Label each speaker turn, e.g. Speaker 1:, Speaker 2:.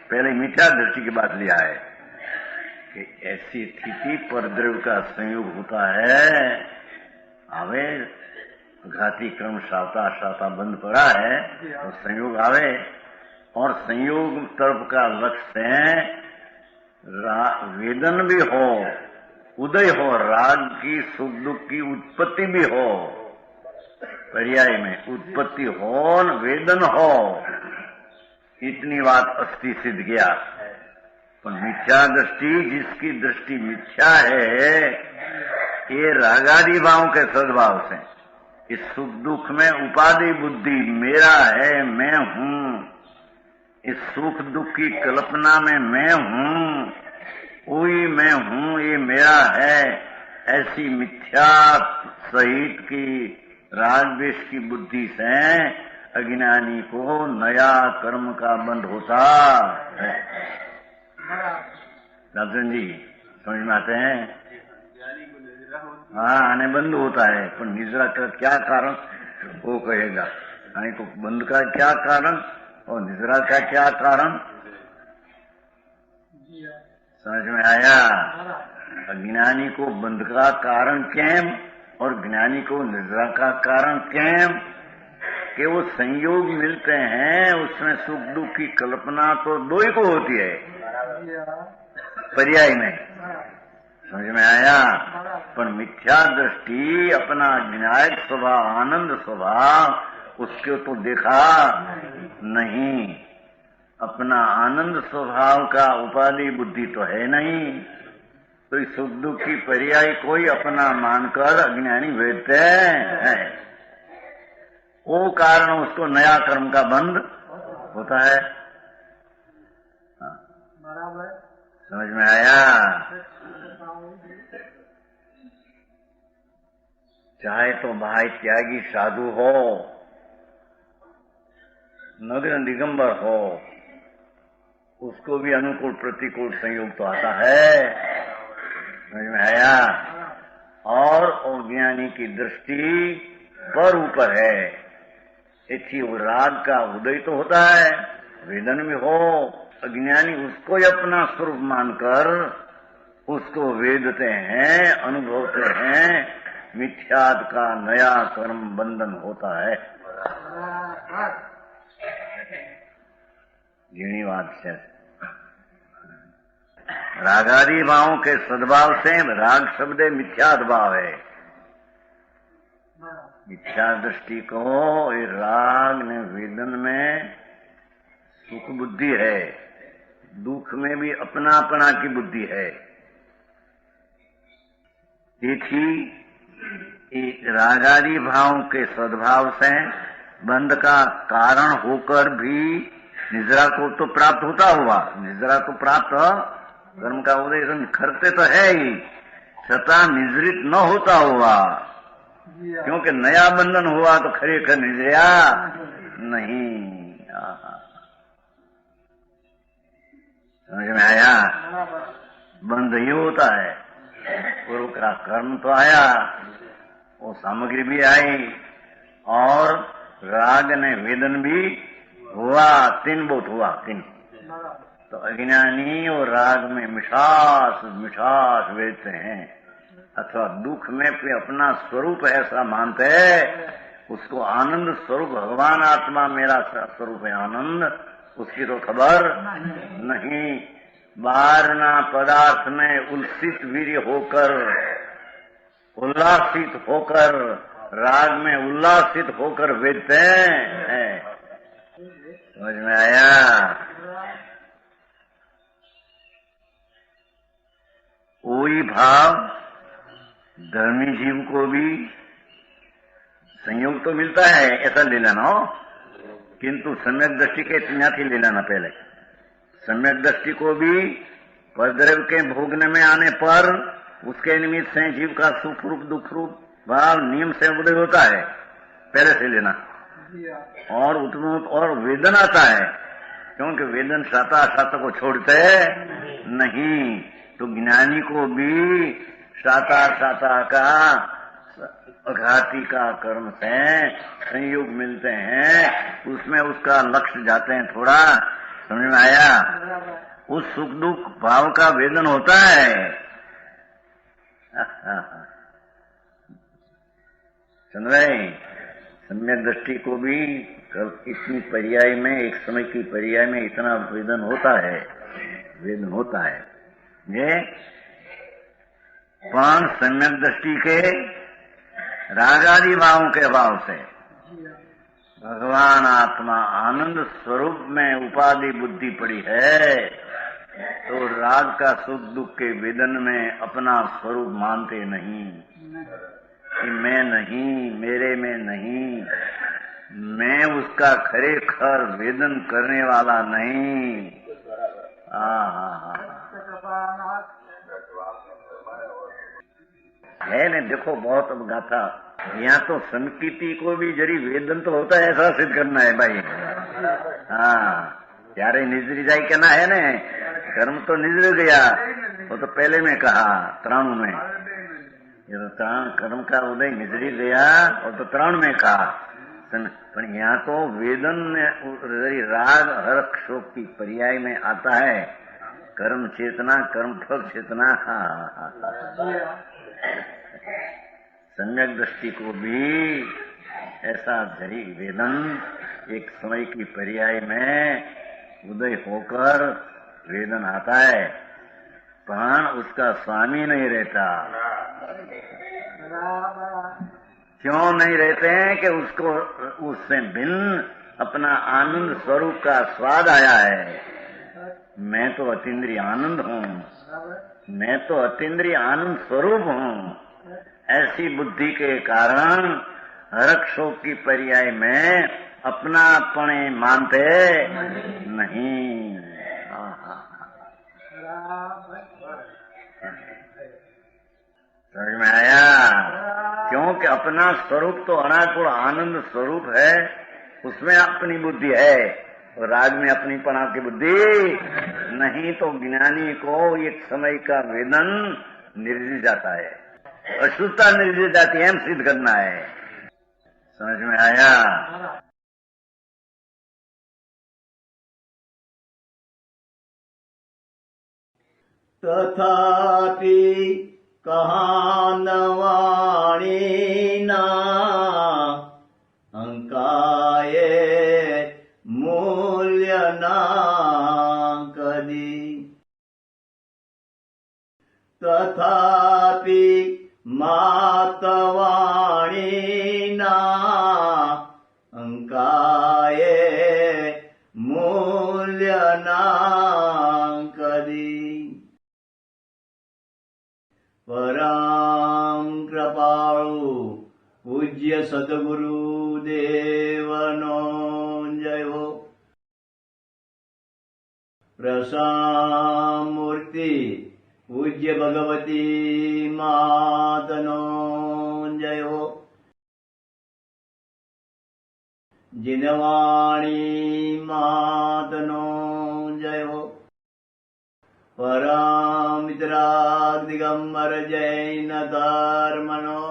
Speaker 1: पहले मिथ्या दृष्टि की बात लिया है कि ऐसी स्थिति पर द्रव्य का संयोग होता है। आवे घाती क्रम शाता बंद पड़ा है तो संयोग आवे, और संयोग तरफ का लक्ष्य है वेदन भी हो, उदय हो, राग की सुख दुख की उत्पत्ति भी हो, पर्याय में उत्पत्ति हो, वेदन हो, इतनी बात अस्थि सिद्ध गया। पर मिथ्या दृष्टि, जिसकी दृष्टि मिथ्या है, ये रागादि भाव के सद्भाव से इस सुख दुख में उपाधि बुद्धि मेरा है, मैं हूं, इस सुख दुख की कल्पना में मैं हूं, वही मैं हूं, ये मेरा है, ऐसी मिथ्या सहित की राग द्वेष की बुद्धि से अज्ञानी को नया कर्म का बंध होता है। राजन जी समझ में आते हैं? हाँ, आने बंद होता है, पर निद्रा का क्या कारण वो कहेगा। आने को बंद का क्या कारण और निद्रा का क्या कारण समझ में आया? अज्ञानी को बंद का कारण कैम और ज्ञानी को निद्रा का कारण कैम कि वो संयोग मिलते हैं, उसमें सुख दुख की कल्पना तो दो ही को होती है, पर्याय में। समझ में आया? पर मिथ्या दृष्टि अपना ज्ञायक स्वभाव, आनंद स्वभाव, उसको तो देखा नहीं। अपना आनंद स्वभाव का उपाधि बुद्धि तो है नहीं, तो इस सुख दुख की पर्याय कोई अपना मानकर अज्ञानी वेदते हैं, वो कारण उसको नया कर्म का बंध होता है। बराबर समझ में आया? चाहे तो भाई त्यागी साधु हो, नगर दिगंबर हो, उसको भी अनुकूल प्रतिकूल संयोग तो आता है। समझ में आया? और अज्ञानी की दृष्टि पर ऊपर है, इसी वो राग का उदय तो होता है, वेदन भी हो, अज्ञानी उसको ही अपना स्वरूप मानकर उसको वेदते हैं, अनुभवते हैं, मिथ्याद का नया कर्म बंधन होता है। जीणी बात से रागादि भावों के सद्भाव से, राग शब्द मिथ्याद भाव है। मिथ्या दृष्टि को ये राग ने वेदन में सुख बुद्धि है, दुख में भी अपनापना की बुद्धि है। देखिए रागादि भाव के सद्भाव से बंध का कारण होकर भी निद्रा को तो प्राप्त होता हुआ, निद्रा तो प्राप्त कर्म का उदय करते तो है ही, छता निद्रित न होता हुआ, क्योंकि नया बंधन हुआ तो खरेखर निद्रा नहीं। समझ में आया? बंध ही होता है, पूर्व का कर्म तो आया, वो सामग्री भी आई, और राग ने वेदन भी हुआ, तीन बहुत हुआ, तीन। तो अज्ञानी और राग में मिठास मिठास वेदते हैं, अथवा दुख में भी अपना स्वरूप ऐसा मानते हैं, उसको आनंद स्वरूप, भगवान आत्मा मेरा स्वरूप है आनंद, उसकी तो खबर नहीं। बाहरना पदार्थ में उल्सित वीर्य होकर, उल्लासित होकर, राग में उल्लासित होकर वेदते हैं। समझ में आया? वही भाव धर्मी जीव को भी संयोग तो मिलता है, ऐसा ले लेना हो, किंतु सम्यक दृष्टि के चिन्हाथी ले लेना। पहले सम्यक दृष्टि को भी परद्रव्य के भोगने में आने पर उसके निमित्त से जीव का सुख रूप दुख रूप भाव नियम से उदय होता है, पहले से लेना। और उत्तम और वेदन आता है, क्योंकि वेदन साता को छोड़ते नहीं, तो ज्ञानी को भी साता का घाती का कर्म से संयोग मिलते हैं, उसमें उसका लक्ष्य जाते हैं थोड़ा समझ में आया? उस सुख दुख भाव का वेदन होता है। समझ रहे? सम्यक दृष्टि को भी इतनी पर्याय में, एक समय की पर्याय में इतना वेदन होता है, वेदन होता है। ये पण सम्यक दृष्टि के रागादि भावों के अभाव से भगवान आत्मा आनंद स्वरूप में उपाधि बुद्धि पड़ी है, तो राग का सुख दुख के वेदन में अपना स्वरूप मानते नहीं कि मैं नहीं, मेरे में नहीं, मैं उसका खरेखर वेदन करने वाला नहीं। है ने, देखो बहुत अब गाथा। यहाँ तो संकीर्ति को भी जरी वेदन तो होता है, ऐसा सिद्ध करना है भाई। हाँ, त्यारे निजरी जाए कहना है ने, कर्म तो निजर गया, वो तो पहले में कहा त्राणु में, ये तो त्राण कर्म का उदय निजरी गया, और तो त्राण में कहा। पर यहाँ तो वेदन राग हर्ष शोक की पर्याय में आता है, कर्म चेतना, कर्म फल चेतना। सम्यक दृष्टि को भी ऐसा धरी वेदन एक समय की पर्याय में उदय होकर वेदन आता है, प्राण उसका स्वामी नहीं रहता। क्यों नहीं रहते हैं? कि उसको उससे भिन्न अपना आनंद स्वरूप का स्वाद आया है। मैं तो अतीन्द्रिय आनंद हूँ, मैं तो अतीन्द्रिय आनंद स्वरूप हूँ। ऐसी बुद्धि के कारण हरक शोक की पर्याय में अपनापने मानते नहीं। समझ में आया? क्योंकि अपना स्वरूप तो अनाकुल आनंद स्वरूप है, उसमें अपनी बुद्धि है, और राग में अपनी पना की बुद्धि नहीं। तो ज्ञानी को एक समय का वेदन निर्जित जाता है, अशुद्धता निर्जित जाती है, हम सिद्ध करना है। समझ में आया?
Speaker 2: तथापि कहानवाणी ना अंकाये मूल्य ना कदी। तथापि मातवाणी ना अंकाये मूल्य ना कदी। परम कृपाळु पूज्य सद्गुरु देवनो जय हो। प्रसामूर्ति पूज्य भगवती मातनो जय हो। जिनवाणी मातनो जय हो। परम मित्राग दिगंबर जैन धर्मनो